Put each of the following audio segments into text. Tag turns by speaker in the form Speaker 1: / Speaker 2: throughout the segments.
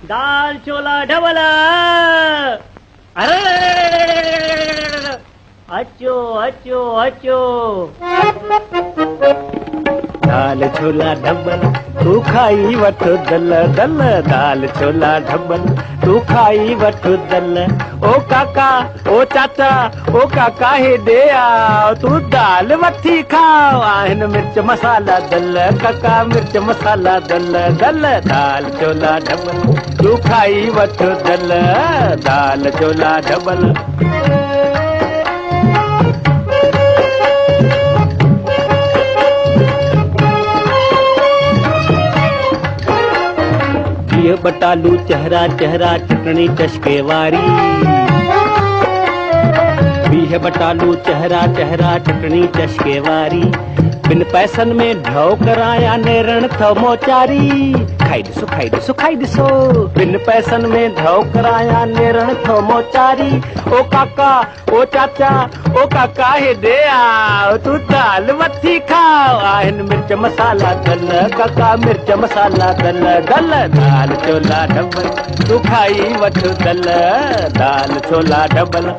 Speaker 1: दाल छोला double. अरे अचो अचो अचो। दाल छोला डबल तू खाई वठो दल दल। दाल छोला डबल तू खाई वठो दल। ओ काका ओ चाचा ओ काका हेॾे आ तू दाल वठी खाओ। आहिन मिर्च मसाला दल काका मिर्च मसाला दल दल। दाल छोला डबल तू खाई वठो दल। दाल छोला डबल। बिह बटालू चेहरा चेहरा चटनी चश्के वारी। बिह बटालू चेहरा चेहरा चटनी चश्के वारी। बिन पैसन में ढव कराया नेरण थो मोचारी। खाई ॾिसो खाई ॾिसो खाई ॾिसो। बिन पैसन में ढव कराया नेरण थो मोचारी। ओ काका ओ चाचा ओ काका हेॾे आ तू दाल वठी खाओ। आहिन मिर्च मसाला दल काका मिर्च मसाला दल दल। दाल छोला डबल तू खाई वठ दल। दाल छोला डबल।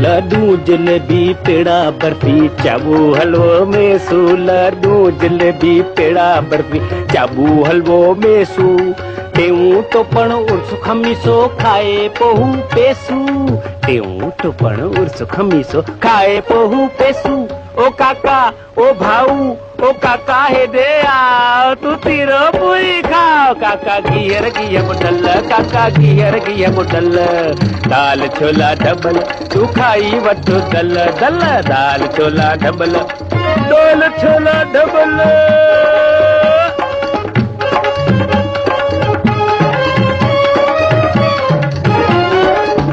Speaker 1: लड्डू जलेबी पेड़ा बर्फी चाबू हलवो मेसू। लड्डू जलेबी पेड़ा बर्फी चाबू हलवो मेसू। टेऊ टोपण उर्स खमीसो खाए पोहू पेसू। टेऊ टोपण उर्स खमीसो खाए पोहू पेसू। ओ काका ओ भाऊ ओ काका हेॾे आ तू तीरो पूरी खाओ। काका घीअर घीअ बुटल काका घीअर घीअ बुटल। दाल छोला डबल तू खाई वठ दल दल। दाल छोला डबल दाल छोला डबल।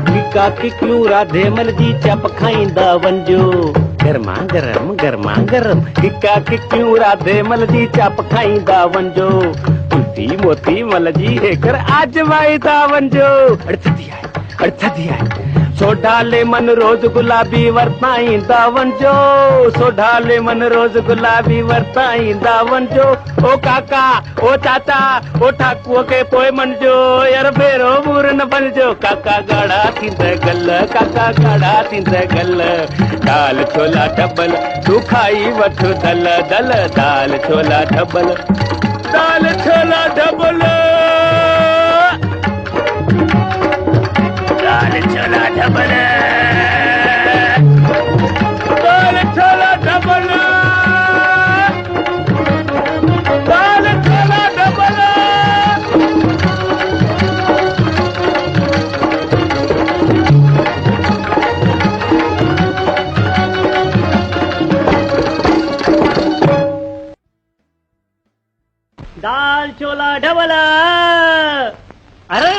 Speaker 1: किका किकलू राधे मल जी चप खाईंदा वञो गरमा गरम। किका किकलू राधे मल जी चप खाईंदा वञो। कुल्फी मोती मल जी हेकर आजमाईंदा वञो। अड़थदी आहे सोडा लेमन रोज गुलाबी वरताईंदा वञो। सोडा लेमन रोज गुलाबी वरताईंदा वञो। ओ काका ओ चाचा ओ ठाकुअ खे पोइ मञिजो यार भेरो बूर न बणिजो। काका गाढ़ा थींद गल काका गाढ़ा थींद गल। दाल छोला डबल तू खाई वठ दल दल। दाल छोला डबल दाल छोला डबल। दाल छोला डबल दाल छोला डबल दाल छोला डबल। दाल छोला डबल। अरे